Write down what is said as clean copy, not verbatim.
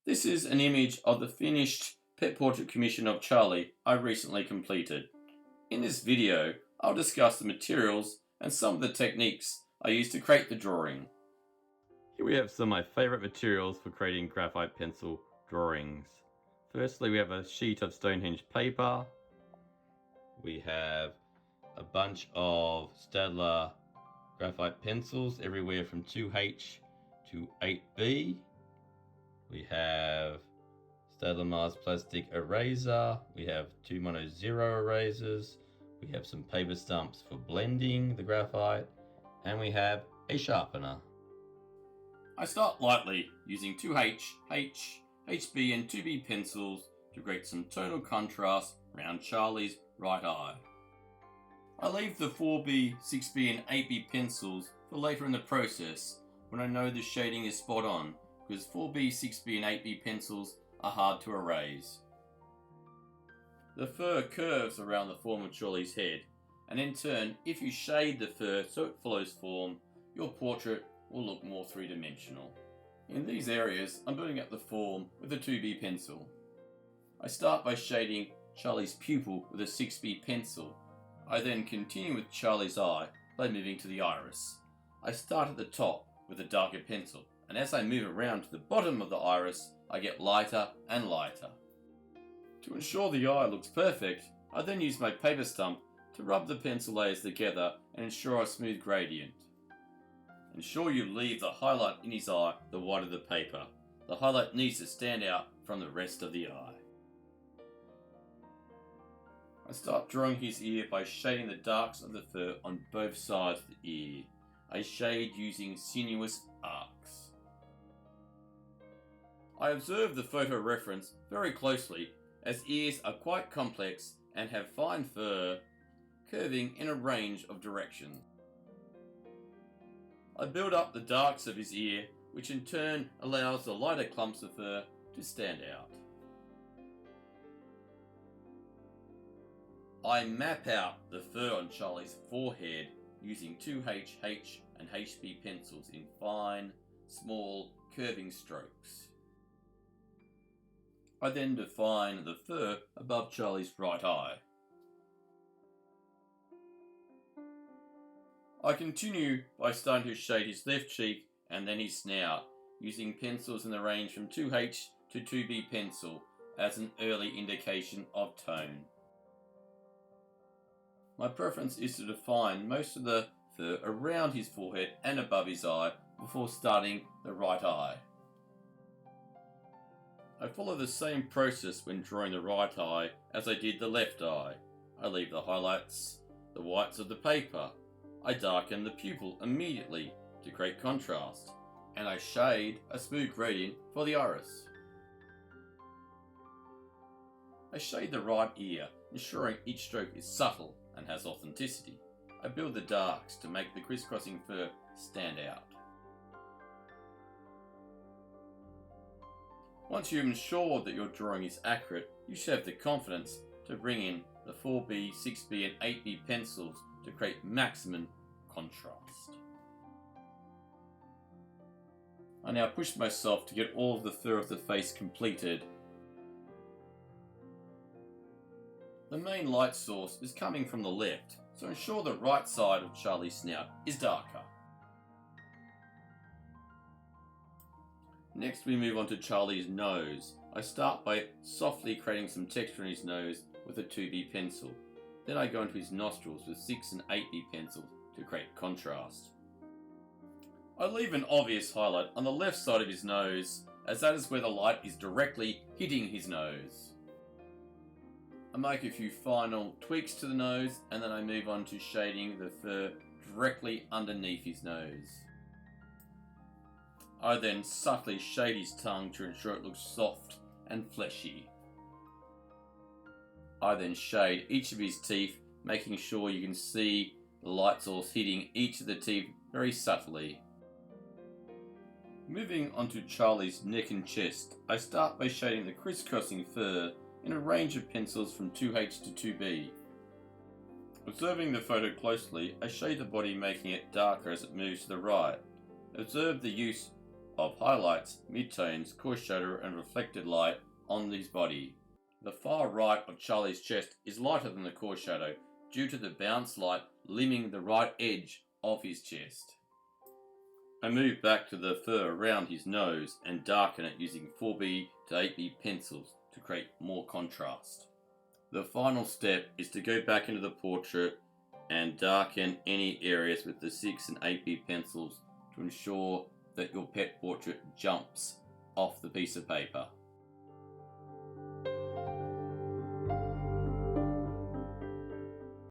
This is an image of the finished pet portrait commission of Charlie I recently completed. In this video, I'll discuss the materials and some of the techniques I used to create the drawing. Here we have some of my favourite materials for creating graphite pencil drawings. Firstly, we have a sheet of Stonehenge paper. We have a bunch of Staedtler graphite pencils, everywhere from 2H to 8B. We have Staedtler Mars plastic eraser. We have 2 mono 0 erasers. We have some paper stumps for blending the graphite. And we have a sharpener. I start lightly using 2H, H, HB and 2B pencils to create some tonal contrast around Charlie's right eye. I leave the 4B, 6B and 8B pencils for later in the process when I know the shading is spot on, because 4B, 6B and 8B pencils are hard to erase. The fur curves around the form of Charlie's head, and in turn, if you shade the fur so it follows form, your portrait will look more three-dimensional. In these areas, I'm building up the form with a 2B pencil. I start by shading Charlie's pupil with a 6B pencil. I then continue with Charlie's eye by moving to the iris. I start at the top with a darker pencil, and as I move around to the bottom of the iris, I get lighter and lighter. To ensure the eye looks perfect, I then use my paper stump to rub the pencil layers together and ensure a smooth gradient. Ensure you leave the highlight in his eye the wider the paper. The highlight needs to stand out from the rest of the eye. I start drawing his ear by shading the darks of the fur on both sides of the ear. I shade using sinuous arcs. I observe the photo reference very closely, as ears are quite complex and have fine fur curving in a range of directions. I build up the darks of his ear, which in turn allows the lighter clumps of fur to stand out. I map out the fur on Charlie's forehead using 2H, H and HB pencils in fine, small, curving strokes. I then define the fur above Charlie's right eye. I continue by starting to shade his left cheek and then his snout, using pencils in the range from 2H to 2B pencil as an early indication of tone. My preference is to define most of the fur around his forehead and above his eye before starting the right eye. I follow the same process when drawing the right eye as I did the left eye. I leave the highlights, the whites of the paper. I darken the pupil immediately to create contrast, and I shade a smooth gradient for the iris. I shade the right ear, ensuring each stroke is subtle and has authenticity. I build the darks to make the crisscrossing fur stand out. Once you've ensured that your drawing is accurate, you should have the confidence to bring in the 4B, 6B and 8B pencils to create maximum contrast. I now push myself to get all of the fur of the face completed. The main light source is coming from the left, so ensure the right side of Charlie's snout is darker. Next we move on to Charlie's nose. I start by softly creating some texture in his nose with a 2B pencil. Then I go into his nostrils with 6 and 8B pencils to create contrast. I leave an obvious highlight on the left side of his nose, as that is where the light is directly hitting his nose. I make a few final tweaks to the nose, and then I move on to shading the fur directly underneath his nose. I then subtly shade his tongue to ensure it looks soft and fleshy. I then shade each of his teeth, making sure you can see the light source hitting each of the teeth very subtly. Moving on to Charlie's neck and chest, I start by shading the crisscrossing fur in a range of pencils from 2H to 2B. Observing the photo closely, I shade the body, making it darker as it moves to the right. Observe the use of highlights, midtones, coarse shadow and reflected light on his body. The far right of Charlie's chest is lighter than the coarse shadow due to the bounce light limning the right edge of his chest. I move back to the fur around his nose and darken it using 4B to 8B pencils to create more contrast. The final step is to go back into the portrait and darken any areas with the 6 and 8B pencils to ensure that your pet portrait jumps off the piece of paper.